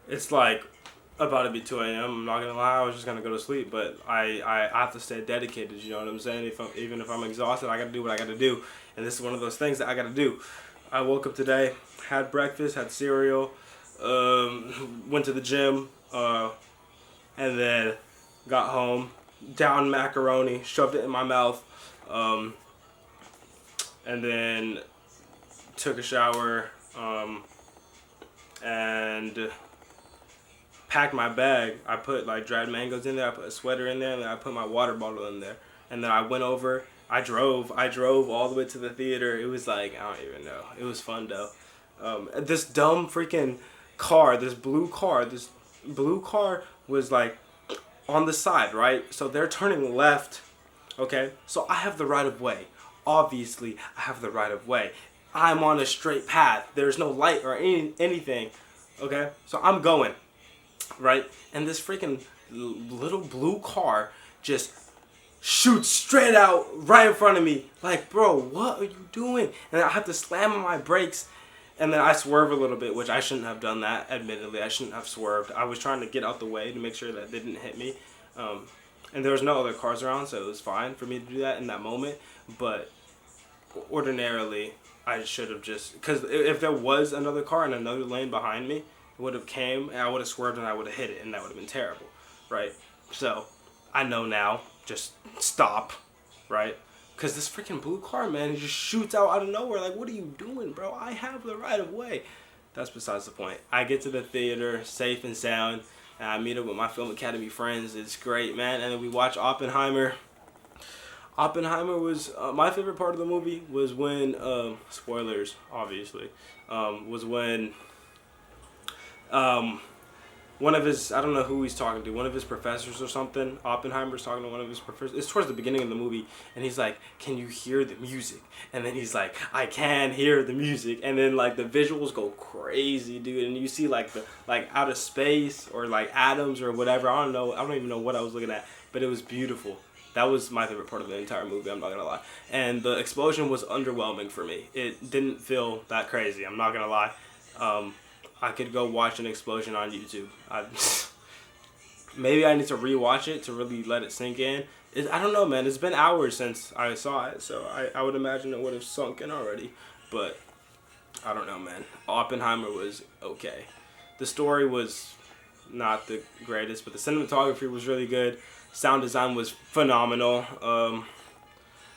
It's like about to be 2 a.m. I'm not gonna lie, I was just gonna go to sleep, but I have to stay dedicated. You know what I'm saying? Even if I'm exhausted, I gotta do what I gotta do, and this is one of those things that I gotta do. I woke up today, had breakfast, had cereal, went to the gym, and then got home, downed macaroni, shoved it in my mouth, um, and then took a shower, and packed my bag. I put like dried mangoes in there. I put a sweater in there, and then I put my water bottle in there. And then I went over. I drove. I drove all the way to the theater. It was like I don't even know. It was fun though. This dumb freaking car. This blue car was like on the side, right? So they're turning left. Okay. So I have the right of way. Obviously, I have the right of way. I'm on a straight path. There's no light or anything. Okay. So I'm going right? And this freaking little blue car just shoots straight out right in front of me. Like, bro, what are you doing? And I have to slam on my brakes. And then I swerve a little bit, which I shouldn't have done that, admittedly. I shouldn't have swerved. I was trying to get out the way to make sure that they didn't hit me. And there was no other cars around, so it was fine for me to do that in that moment. But ordinarily, I should have just... Because if there was another car in another lane behind me, would have came and I would have swerved and I would have hit it, and that would have been terrible, right? So I know now, just stop, right? Because this freaking blue car, man, it just shoots out of nowhere. Like, what are you doing, bro? I have the right of way. That's besides the point. I get to the theater safe and sound, and I meet up with my Film Academy friends. It's great, man. And then we watch Oppenheimer. Oppenheimer was my favorite part of the movie was when spoilers, obviously, was when one of his, I don't know who he's talking to, one of his professors or something. Oppenheimer's talking to one of his professors. It's towards the beginning of the movie, and he's like, "Can you hear the music?" And then he's like, "I can hear the music." And then like the visuals go crazy, dude. And you see like the out of space or like atoms or whatever. I don't know. I don't even know what I was looking at, but it was beautiful. That was my favorite part of the entire movie. I'm not gonna lie. And the explosion was underwhelming for me. It didn't feel that crazy. I'm not gonna lie. I could go watch an explosion on YouTube. Maybe I need to rewatch it to really let it sink in. I don't know, man. It's been hours since I saw it, so I would imagine it would have sunk in already. But I don't know, man. Oppenheimer was okay. The story was not the greatest, but the cinematography was really good. Sound design was phenomenal.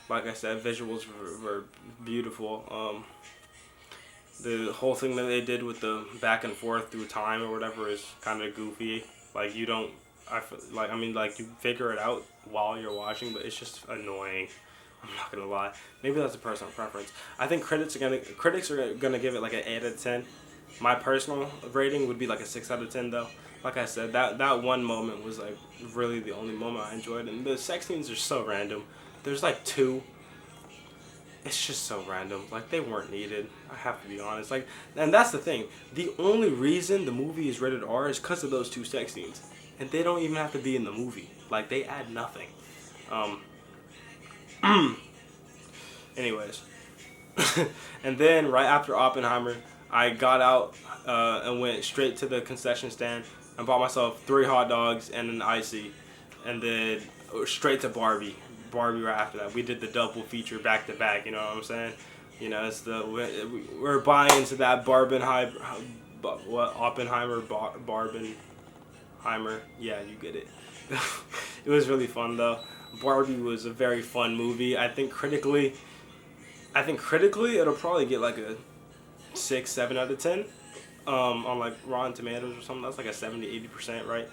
Like I said, visuals were beautiful. The whole thing that they did with the back and forth through time or whatever is kind of goofy. Like you don't, like you figure it out while you're watching, but it's just annoying. I'm not gonna lie. Maybe that's a personal preference. I think critics are gonna give it like an 8 out of 10. My personal rating would be like a 6 out of 10 though. Like I said, that one moment was like really the only moment I enjoyed, and the sex scenes are so random. There's like 2. It's just so random. Like, they weren't needed. I have to be honest. Like, and that's the thing. The only reason the movie is rated R is because of those 2 sex scenes. And they don't even have to be in the movie. Like, they add nothing. Anyways. And then, right after Oppenheimer, I got out and went straight to the concession stand and bought myself 3 hot dogs and an icy. And then straight to Barbie right after that. We did the double feature back to back, you know what I'm saying? You know, it's we're buying into that Oppenheimer, Barbenheimer. Yeah, you get it. It was really fun though. Barbie was a very fun movie. I think critically it'll probably get like a 6, 7 out of 10. On like Rotten Tomatoes or something. That's like a 70-80%, right?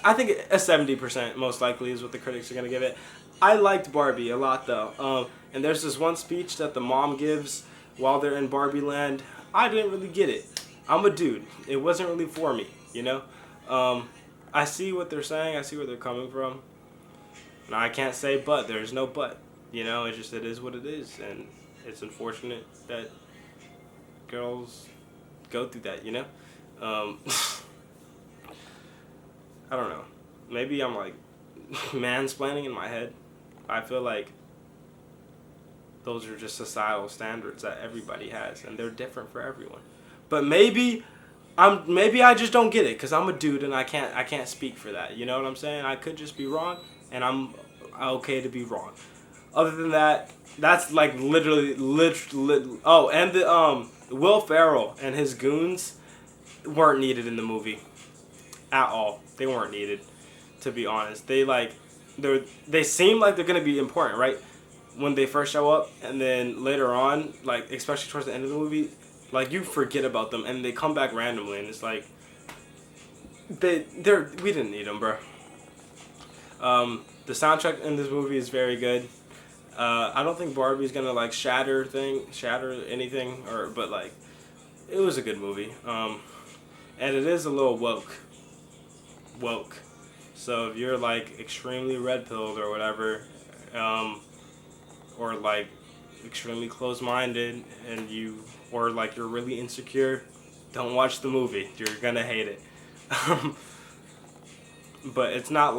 I think a 70% most likely is what the critics are gonna give it. I liked Barbie a lot though, and there's this one speech that the mom gives while they're in Barbie Land. I didn't really get it. I'm a dude. It wasn't really for me, you know. I see what they're saying. I see where they're coming from. And I can't say but. There's no but. You know, it is what it is, and it's unfortunate that girls go through that. You know. I don't know. Maybe I'm like mansplaining in my head. I feel like those are just societal standards that everybody has, and they're different for everyone. But maybe maybe I just don't get it because I'm a dude and I can't speak for that. You know what I'm saying? I could just be wrong, and I'm okay to be wrong. Other than that, that's like literally. Oh, and the Will Ferrell and his goons weren't needed in the movie at all. They weren't needed, to be honest. They seem like they're gonna be important, right? When they first show up, and then later on, like especially towards the end of the movie, like you forget about them, and they come back randomly, and it's like we didn't need them, bro. The soundtrack in this movie is very good. I don't think Barbie's gonna like shatter anything, but like it was a good movie. And it is a little woke. So if you're like extremely red pilled or whatever, or like extremely close minded, or like you're really insecure, don't watch the movie. You're gonna hate it. But it's not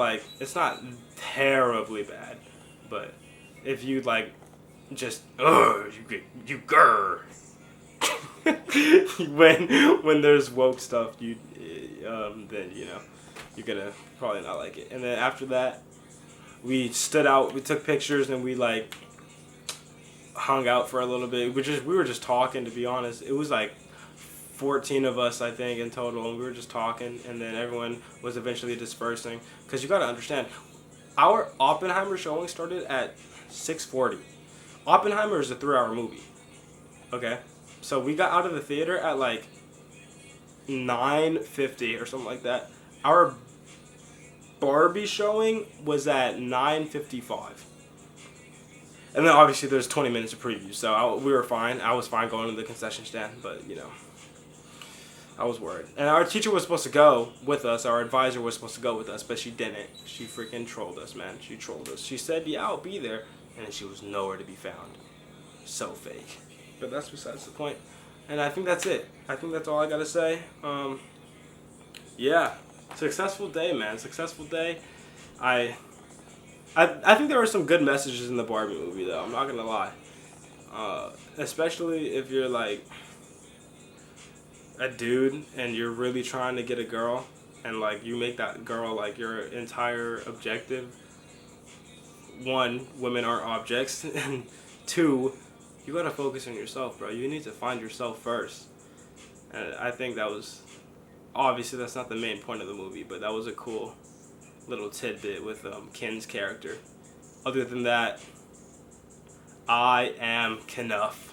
terribly bad. But if you like just you grr when there's woke stuff, then you're gonna probably not like it. And then after that, we stood out, we took pictures, and we like hung out for a little bit. We were just talking, to be honest. It was like 14 of us, I think, in total, and we were just talking, and then everyone was eventually dispersing. Because you gotta understand, our Oppenheimer showing started at 6:40. Oppenheimer is a 3-hour movie. Okay? So we got out of the theater at like 9:50 or something like that. Our Barbie showing was at 9:55. And then obviously there's 20 minutes of preview, so we were fine. I was fine going to the concession stand, but I was worried. And our teacher was supposed to go with us. Our advisor was supposed to go with us, but she didn't. She freaking trolled us, man. She trolled us. She said, yeah, I'll be there. And then she was nowhere to be found. So fake. But that's besides the point. And I think that's it. I think that's all I got to say. Yeah. Successful day, man. Successful day. I think there were some good messages in the Barbie movie, though. I'm not going to lie. Especially if you're like a dude and you're really trying to get a girl, and like you make that girl like your entire objective. 1, women aren't objects, and 2, you gotta focus on yourself, bro. You need to find yourself first. And I think that was, obviously that's not the main point of the movie, but that was a cool little tidbit with Ken's character. Other than that, I am Knuff.